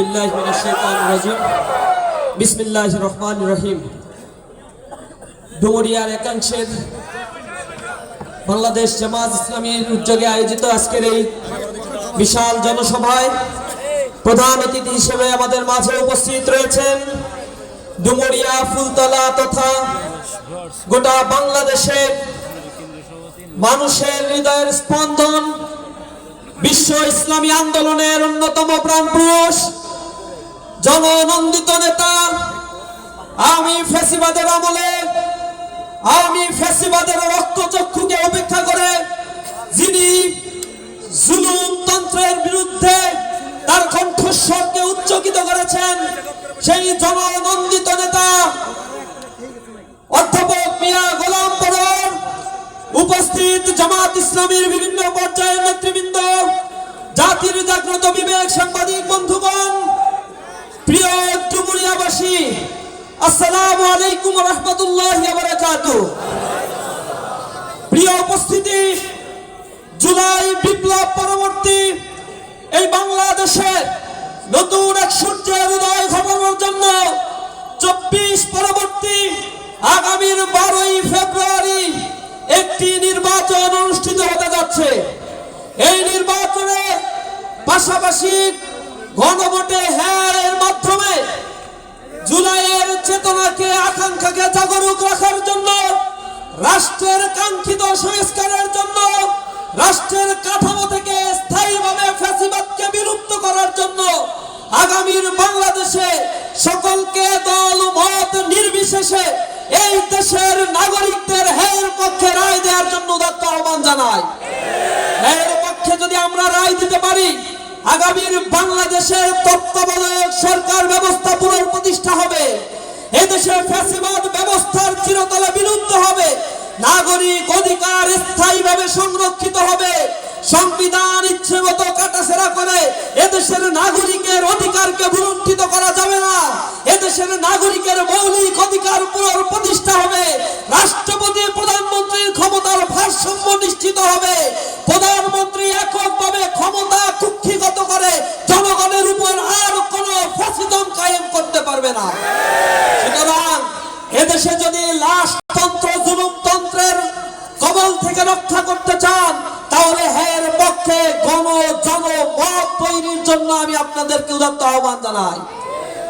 বিল্লাহি মিনাশ শাইতানির রাজিম। বিসমিল্লাহির রহমানির রহিম। ডুমুরিয়ার একাংশের বাংলাদেশ জামাত ইসলামীর উদ্যোগে আয়োজিত আজকের এই বিশাল জনসভায় প্রধান অতিথি হিসেবে আমাদের মাঝে উপস্থিত রয়েছেন ডুমুরিয়া, ফুলতলা তথা গোটা বাংলাদেশের মানুষের হৃদয়ের স্পন্দন, বিশ্ব ইসলামী আন্দোলনের অন্যতম প্রাণপুরুষ, জননন্দিত নেতা, আওয়ামী ফ্যাসিবাদের আমলে আওয়ামী ফ্যাসিবাদের রক্তচক্ষুকে উপেক্ষা করে যিনি জুলুমতন্ত্রের বিরুদ্ধে তার কণ্ঠস্বরকে উচ্চকিত করেছেন, সেই জননন্দিত নেতা অধ্যাপক মিয়া গোলাম পরর, উপস্থিত জামাত ইসলামীর বিভিন্ন পর্যায়ের নেতৃবৃন্দ, জাতির জাগ্রত বিবেক সাংবাদিক বন্ধুগণ, প্রিয় ডুমুরিয়াবাসী, আসসালামু আলাইকুম ওয়া রাহমাতুল্লাহি ওয়া বারাকাতুহু। প্রিয় উপস্থিতি, জুলাই বিপ্লব পরবর্তী এই বাংলাদেশের নতুন এক সূর্যের উদয় ঘটানোর জন্য 24 পরবর্তী আগামীর 12ই ফেব্রুয়ারি একটি নির্বাচন অনুষ্ঠিত হতে যাচ্ছে। এই নির্বাচনে পাশাপাশি গণভোটে হ্যাঁ এর মাধ্যমে জুলাইয়ের চেতনাকে, আকাঙ্ক্ষাকে জাগরুক রাখার জন্য, রাষ্ট্রের কাঙ্ক্ষিত সংস্কারের জন্য, রাষ্ট্রের কাঠামো থেকে স্থায়ীভাবে ফ্যাসিবাদকে বিলুপ্ত করার জন্য আগামীর বাংলাদেশে সকলকে দল মত নির্বিশেষে এই দেশের নাগরিকদের হ্যাঁ পক্ষে রায় দেওয়ার জন্য উদাত্ত আহ্বান জানাই। হ্যাঁ পক্ষে যদি আমরা রায় দিতে পারি, আগামীর বাংলাদেশের তত্ত্বাবধায়ক সরকার ব্যবস্থা পুনঃপ্রতিষ্ঠা হবে, এদেশে ফ্যাসিবাদ ব্যবস্থার চিরতরে বিলুপ্ত হবে, নাগরিক অধিকার স্থায়ীভাবে সংরক্ষিত হবে, সংবিধান ইচ্ছে মতো কাটাছেড়া করে এদেশের নাগরিকের অধিকারকে ভুলুণ্ঠিত করা যাবে না, এদেশের নাগরিকের মৌলিক অধিকার পুনঃপ্রতিষ্ঠা হবে, রাষ্ট্রপতি প্রধানমন্ত্রীর ক্ষমতার ভারসাম্য নিশ্চিত হবে, প্রধানমন্ত্রী এককভাবে ক্ষমতা কুক্ষিগত করে জনগণের উপর আর কোনো ফ্যাসিজম কায়েম করতে পারবে না। সুতরাং এদেশে যদি লাশতন্ত্র, জুলুমতন্ত্রের কবল থেকে রক্ষা করতে চান, তাহলে হ্যাঁ পক্ষে জনমত তৈরির জন্য আমি আপনাদেরকে উদাত্ত আহ্বান জানাই।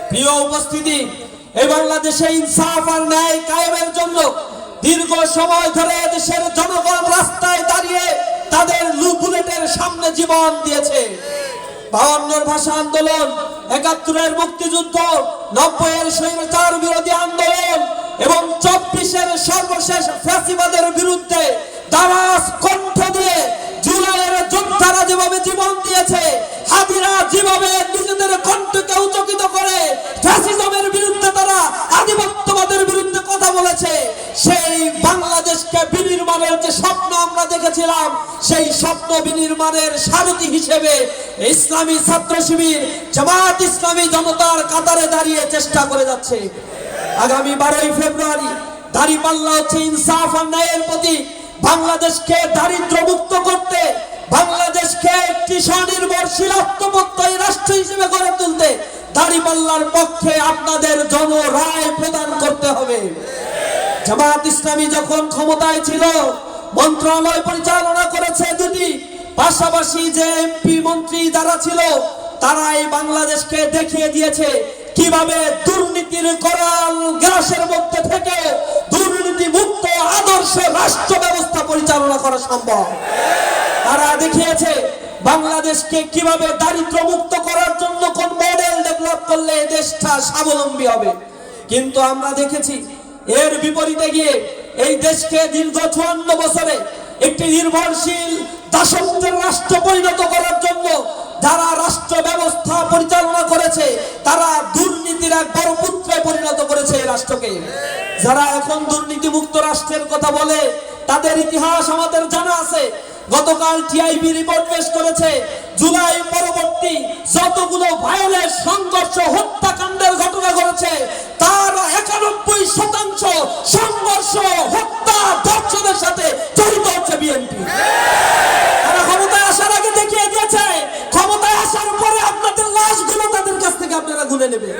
প্রিয় উপস্থিতি, এই বাংলাদেশে ইনসাফ আর ন্যায় কায়েমের জন্য দীর্ঘ সময় ধরে দেশের জনগণ রাস্তায় দাঁড়িয়ে তাদের বুলেটের সামনে জীবন দিয়েছে। 52 ভাষা আন্দোলন, 71-এর মুক্তিযুদ্ধ, 90-এর স্বৈরাচার বিরোধী আন্দোলন এবং 24-এর সর্বশেষ ফ্যাসিবাদের বিরুদ্ধে দারাজ কণ্ঠ দিয়ে জুলাইয়ের যোদ্ধারা যেভাবে জীবন দিয়েছে, হাদিরা যেভাবে নিজেদের কণ্ঠকে উচ্চকিত করে ফ্যাসিজমের বিরুদ্ধে, তারা আধিপত্যবাদের বিরুদ্ধে কথা বলেছে, সেই বাংলাদেশকে বিনির্মাণের যে স্বপ্ন আমরা দেখেছিলাম, সেই স্বপ্ন বিনির্মাণের সারথি হিসেবে ইসলামী ছাত্র শিবির, জামাত ইসলামী জনতার কাতারে দাঁড়িয়ে চেষ্টা করে যাচ্ছে। আগামী 12ই ফেব্রুয়ারি দাঁড়িপাল্লা হচ্ছে ইনসাফ আর ন্যায়ের প্রতি, বাংলাদেশকে দারিদ্র মুক্ত করতে, বাংলাদেশকে একটি স্বনির্ভরশীল আত্মপ্রত্যয়ী রাষ্ট্র হিসেবে গড়ে তুলতে দাঁড়িপাল্লার পক্ষে আপনাদের জনরায় প্রদান করতে হবে। জামাত ইসলামী যখন ক্ষমতায় ছিল, মন্ত্রণালয় পরিচালনা করেছে দুটি, পাশাপাশি যে এমপি মন্ত্রী যারা ছিল, তারা এই বাংলাদেশকে দেখিয়ে দিয়েছে কিভাবে দুর্নীতির করাল গ্রাসের মধ্যে থেকে দুর্নীতি মুক্ত আদর্শ রাষ্ট্র ব্যবস্থা পরিচালনা করা সম্ভব। তারা দেখিয়েছে বাংলাদেশকে কিভাবে দারিদ্র মুক্ত করার জন্য কোন মডেল ডেভেলপ করলে দেশটা স্বাবলম্বী হবে। কিন্তু আমরা দেখেছি এর বিপরীতে গিয়ে এই দেশকে দীর্ঘ 54 বছরে একটি নির্ভরশীল দাসত্বের রাষ্ট্র পরিণত করার জন্য যারা রাষ্ট্র ব্যবস্থা পরিচালনা করেছে, তারা দুর্নীতির এক বড় পুত্রে পরিণত করেছে এই রাষ্ট্রকে। যারা এখন দুর্নীতি মুক্ত রাষ্ট্রের কথা বলে, তাদের ইতিহাস আমাদের জানা আছে। গতকাল টিআইবি রিপোর্ট পেশ করেছে, জুলাই পরবর্তী যতগুলো ভায়োলেন্স, সংঘর্ষ, হত্যাকাণ্ডের ঘটনা ঘটেছে, তার 91% সংঘর্ষ, হত্যা, ধর্ষণের সাথে জড়িত হচ্ছে বিএনপি। তারা ক্ষমতায় আসার আগে দেখিয়ে দিয়েছে, ক্ষমতায় আসার পরে আপনাদের লাশগুলো তাদের কাছ থেকে গুনে নেবে।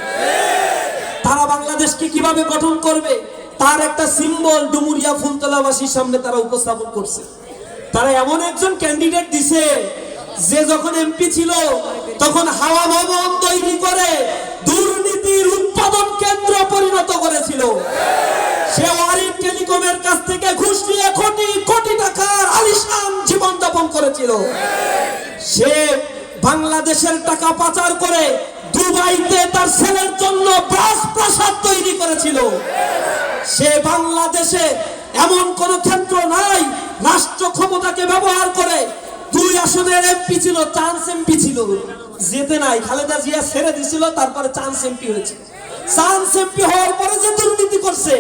তারা বাংলাদেশকে কিভাবে গঠন করবে তার একটা সিম্বল ডুমুরিয়া ফুলতলাবাসীর সামনে তারা উপস্থাপন করছে। তারা এমন একজন ক্যান্ডিডেট দিছে যে যখন এমপি ছিল তখন হাওয়া ভবন তৈরি করে দুর্নীতির উৎপাদন কেন্দ্র পরিণত করেছিল। সে ওয়ারিড টেলিকমের কাছ থেকে ঘুষ নিয়ে কোটি কোটি টাকার আলিশান জীবন যাপন করেছিল। সে বাংলাদেশের টাকা পাচার করে দুবাইতে তার ছেলের জন্য প্রাসাদ তৈরি করেছিল। সে বাংলাদেশে এমন কোন ক্ষেত্র নাই রাষ্ট্র ক্ষমতাকে ব্যবহার করে 2 আসনের এমপি ছিল, চান্স এমপি ছিল, যেতে নাই। খালেদা জিয়া ছেড়ে দিছিল, তারপরে চান্স এমপি হয়েছে। চান্স এমপি হওয়ার পরে যে দুর্নীতি করছে,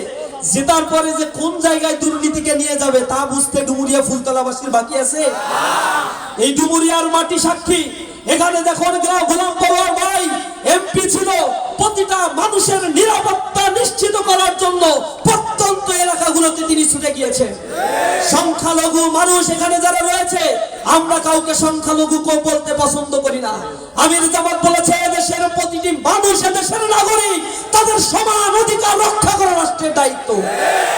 জেতার পরে যে কোন জায়গায় দুর্নীতিকে নিয়ে যাবে তা বুঝতে ডুমুরিয়া ফুলতলাবাসীর বাকি আছে? এই ডুমুরিয়ার মাটি সাক্ষী। এখানে দেখুন গোলাম পরোয়ার ভাই এমপি ছিল, প্রতিটা মানুষের নিরাপত্তা নিশ্চিত করার জন্য প্রত্যন্ত এলাকাগুলোতে তিনি ছুটে গিয়েছেন। সংখ্যালঘু মানুষ এখানে যারা রয়েছে, আমরা কাউকে সংখ্যালঘু বলতে পছন্দ করি না। আমির জামাত বলেছে এদেশের প্রতিটি মানুষ এদেশের নাগরিক, তাদের সমান অধিকার রক্ষা করা রাষ্ট্রের দায়িত্ব।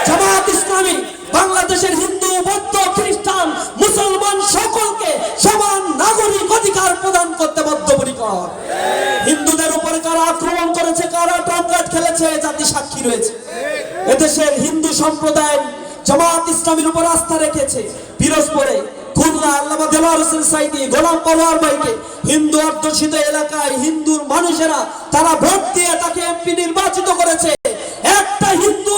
জামাত ইসলামী বাংলাদেশের হিন্দু, বৌদ্ধ, খ্রিস্টান, মুসলমান সকলকে সমান নাগরিক অধিকার প্রদান করতে বদ্ধপরিকর। হিন্দুদের উপরে কারা আক্রমণ করেছে, কারা ট্রাম্পকার্ড খেলেছে, জাতি সাক্ষী রয়েছে। এদেশের হিন্দু সম্প্রদায় জামাত ইসলামীর উপর আস্থা রেখেছে। পিরোজপুরে, খুলনা, আল্লামা দেলোয়ার হোসেন সাইদি, গোলাম পরোয়ার ভাইকে হিন্দু অধ্যুষিত এলাকায় হিন্দুর মানুষেরা তারা ভোট দিয়ে তাকে এমপি নির্বাচিত করেছে। একটা হিন্দু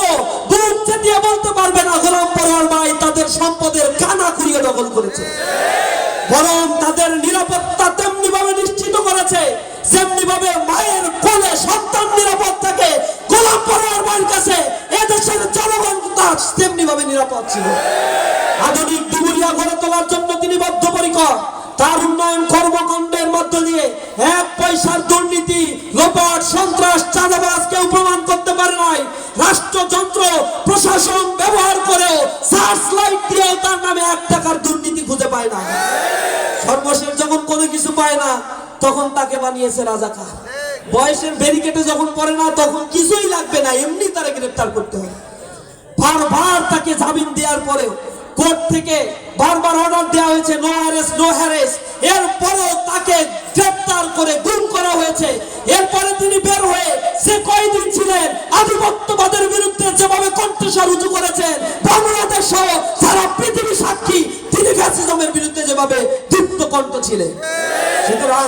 বুক চেতিয়ে বলতে পারবে না গোলাম পরোয়ার ভাই তাদের সম্পদের কানা কুড়িয়ে দখল করেছে। বরং তাদের নিরাপত্তা তেমনি ভাবে নিশ্চিত করেছে যেমনি ভাবে মায়ের কোলে সন্তান নিরাপদ থাকে, গোলাম পরোয়ার ভাইয়ের কাছে এদেশের জনগণ তেমনি ভাবে নিরাপদ ছিল। আধুনিক ডুমুরিয়া গড়ে তোলার জন্য তিনি বদ্ধপরিকর। তার উন্নয়ন কর্মকাণ্ডের মধ্য দিয়ে 1 পয়সার দুর্নীতি, লোপাট, সন্ত্রাস, চাঁদাবাজ কেউ প্রমাণ করতে পারে নাই। রাষ্ট্রযন্ত্র প্রশাসন ব্যবহার করেও সার্চ লাইট দিয়েও তার নামে 1 টাকার দুর্নীতি খুঁজে পায় না। সর্বশেষ যখন কোনো কিছু পায় না তখন তাকে বানিয়েছে রাজাকার। বয়সের ব্যারিকেডে যখন পড়ে না তখন কিছুই লাগবে না, এমনি তারা গ্রেফতার করতে হবে। বারবার তাকে জামিন দেওয়ার পরেও কোর্ট থেকে বারবার অর্ডার দেওয়া হয়েছে নো অ্যারেস্ট নো হ্যারেস, এরপরেও তাকে গ্রেফতার করে গুম করা হয়েছে। এরপরে তিনি বের হয়ে সে কয়দিন ছিলেন আধিপত্যবাদের বিরুদ্ধে যেভাবে কণ্ঠস্বর উঁচু করেছেন, বাংলাদেশ সহ সারা পৃথিবী সাক্ষী তিনি ফ্যাসিজমের বিরুদ্ধে যেভাবে দীপ্ত কণ্ঠ ছিলেন। সুতরাং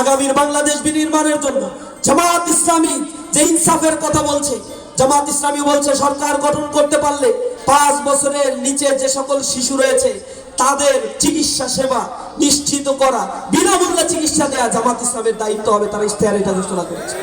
আগামীর বাংলাদেশ বিনির্মাণের জন্য জামাত ইসলামী যে ইনসাফের কথা বলছে, জামাত ইসলামী বলছে সরকার গঠন করতে পারলে 5 বছরের নিচে যে সকল শিশু রয়েছে তাদের চিকিৎসা সেবা নিশ্চিত করা, বিনামূল্যে চিকিৎসা দেওয়া জামাত ইসলামের দায়িত্ব হবে। তারা ইশতেহারে এটা ঘোষণা করেছে।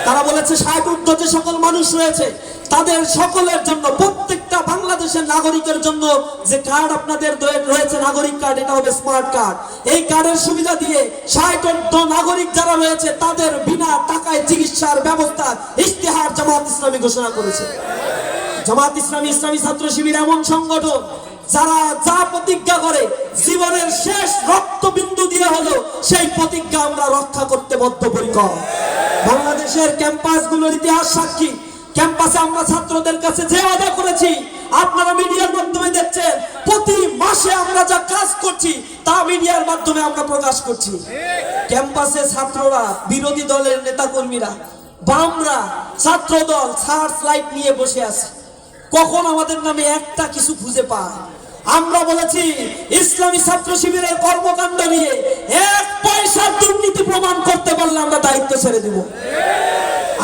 তারা বলেছে 60 ঊর্ধ্ব যে সকল মানুষ রয়েছে তাদের সকলের জন্য, প্রত্যেকটা বাংলাদেশের নাগরিকের জন্য যে কার্ড আপনাদের রয়েছে নাগরিক কার্ড, এটা হবে স্মার্ট কার্ড। এই কার্ডের সুবিধা দিয়ে 60 ঊর্ধ্ব নাগরিক যারা রয়েছে তাদের বিনা টাকায় চিকিৎসার ব্যবস্থা ইশতেহার জামাত ইসলামী ঘোষণা করেছে। জামাত ইসলামী, ইসলামী ছাত্র শিবির এমন সংগঠন যারা যা প্রতিজ্ঞা করে জীবনের শেষ রক্তবিন্দু দিয়ে হলো সেই প্রতিজ্ঞা আমরা রক্ষা করতে বদ্ধপরিকর। বাংলাদেশের ক্যাম্পাসগুলোর ইতিহাস সাক্ষী। ক্যাম্পাসে আমরা ছাত্রদের কাছে যে ওয়াদা করেছি, আপনারা মিডিয়ার মাধ্যমে দেখছেন, প্রতি মাসে আমরা যা কাজ করছি তা মিডিয়ার মাধ্যমে আমরা প্রকাশ করছি। ক্যাম্পাসে ছাত্ররা, বিরোধী দলের নেতাকর্মীরা, বামরা, ছাত্রদল সার্চ লাইট নিয়ে বসে আছে, কখন আমাদের নামে একটা কিছু খুঁজে পায়। আমরা বলেছি ইসলামী ছাত্র শিবিরের কর্মকাণ্ড নিয়ে 1 পয়সার দুর্নীতি প্রমাণ করতে পারলে আমরা দায়িত্ব ছেড়ে দিব।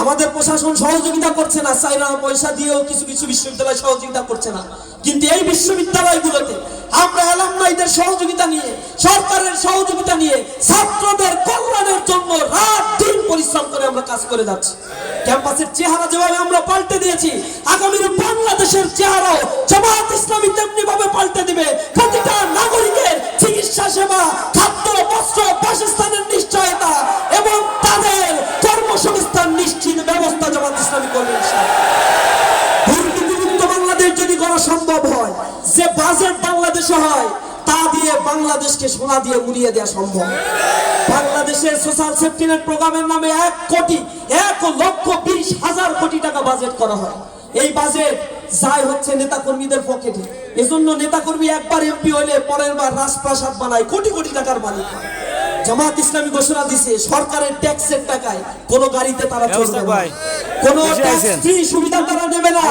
আমাদের প্রশাসন সহযোগিতা করছে না, চাইনা পয়সা দিয়েও কিছু কিছু বিশ্ববিদ্যালয় সহযোগিতা করছে না, কিন্তু এই বিশ্ববিদ্যালয়গুলোতে আমরা এলামনাইদের সহযোগিতা নিয়ে, সরকারের সহযোগিতা নিয়ে ছাত্রদের কল্যাণের জন্য রাত দিন পরিশ্রম করে আমরা কাজ করে যাচ্ছি। ক্যাম্পাসের চেহারা যেভাবে আমরা পাল্টে দিয়েছি, আগামীর বাংলাদেশের চেহারাও জামাত ইসলামী তেমনি ভাবে পাল্টে দিবে। প্রতিটা নাগরিকের চিকিৎসা সেবা, খাদ্য, বস্ত্র, বাসস্থানের নিশ্চয়তা এবং তাদের কর্মসংস্থান নিশ্চিত ব্যবস্থা জামাত ইসলামী করবে। দুর্নীতিমুক্ত বাংলাদেশ যদি করা সম্ভব হয়, যে বাজেট বাংলাদেশে হয় তার দিয়ে বাংলাদেশকে সোনা দিয়ে মুড়িয়ে দেওয়া সম্ভব। বাংলাদেশের সোশ্যাল সেফটি নেট প্রোগ্রামের নামে 1,20,000 কোটি টাকা বাজেট করা হয়। এই বাজেট যায় হচ্ছে নেতা কর্মীদের পকেটে। এজন্য নেতা কর্মী একবার এমপি হলে পরের বার রাজপ্রাসাদ বানায়, কোটি কোটি টাকার মালিক হয়। জামাত ইসলামী ঘোষণা দিছে সরকারের ট্যাক্সের টাকায় কোন গাড়িতে তারা চলবে না, কোন ট্যাক্স ফ্রি সুবিধা তারা নেবে না,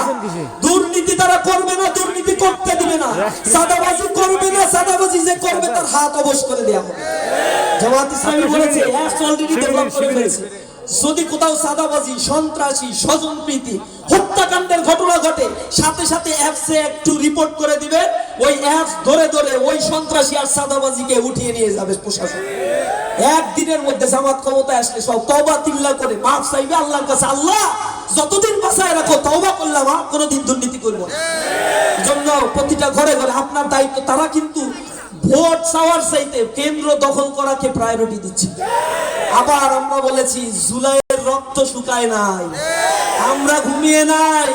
দুর্নীতি তারা করবে না, দুর্নীতি করতে দিবে না, সাদাবাজি করবে না, সাদাবাজি যে করবে তার হাত অবশ করে দেওয়া হবে। জামাত ইসলামী বলেছে অ্যাপস অলরেডি ডেভেলপ করে ফেলেছে। যদি কোথাও সাদাবাজি, সন্ত্রাসী, স্বজনপ্রীতি, হত্যাকাণ্ডের ঘটনা ঘটে, সাথে সাথে অ্যাপসে একটু রিপোর্ট করে দিবে, ওই অ্যাপস ধরে ধরে ওই সন্ত্রাসী আর সাদাবাজিকে উঠিয়ে নিয়ে যাবে প্রশাসন। একদিনের মধ্যে জামাত ক্ষমতায় আসলে সব তওবা তিল্লা করে মাফ চাইবে আল্লাহর কাছে, আল্লাহ যতদিন বাঁচায় রাখো তওবা করলাম, আর কোনোদিন দুর্নীতি করব না। জন্য প্রতিটা ঘরে ঘরে আপনার দায়িত্ব। তারা কিন্তু ভোট চাওয়ার চাইতে কেন্দ্র দখল করাকে প্রায়োরিটি দিচ্ছে। আবার আমরা বলেছি জুলাইয়ের রক্ত শুকায় নাই, আমরা ঘুমিয়ে নাই।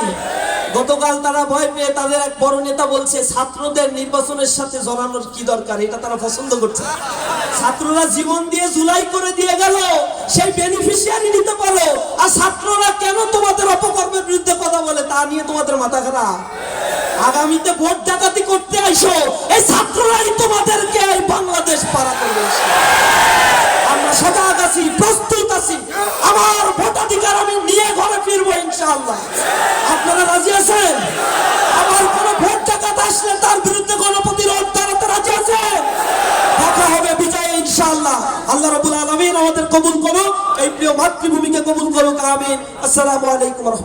গতকাল তারা ভয় পেয়ে তাদের এক বড় নেতা বলছে ছাত্রদের নির্বাচনের সাথে জড়ানোর কি দরকার, এটা তারা পছন্দ করছে। ছাত্ররা জীবন দিয়ে জুলাই করে দিয়ে গেল, সেই বেনিফিশিয়ারি নিতে পারো, আর ছাত্ররা কেন তোমাদের অপকর্মের বিরুদ্ধে কথা বলে তা নিয়ে তোমাদের মাথা খারাপ। আগামীতে ভোট ডাকাতি করতে আইসো, এই ছাত্ররাই তোমাদেরকে এই বাংলাদেশ পাড়া করবে। আমরা সজাগ আছি, প্রস্তুত আছি, আমার ভোটাধিকার আমি নিয়ে ঘরে ফিরবো ইনশাআল্লাহ। আপনারা রাজি আছেন? আমার কোন ভোট ডাকাত আসলে তার বিরুদ্ধে গণপ্রতিরোধ করাতে রাজি আছেন? দেখা হবে বিজয় ইনশাআল্লাহ। আল্লাহ রাব্বুল আলামিন আমাদের কবুল করুন, এই প্রিয় মাতৃভূমিকে কবুল করুন, আমিন। আসসালামু আলাইকুম ওয়া রাহমাতুল্লাহ।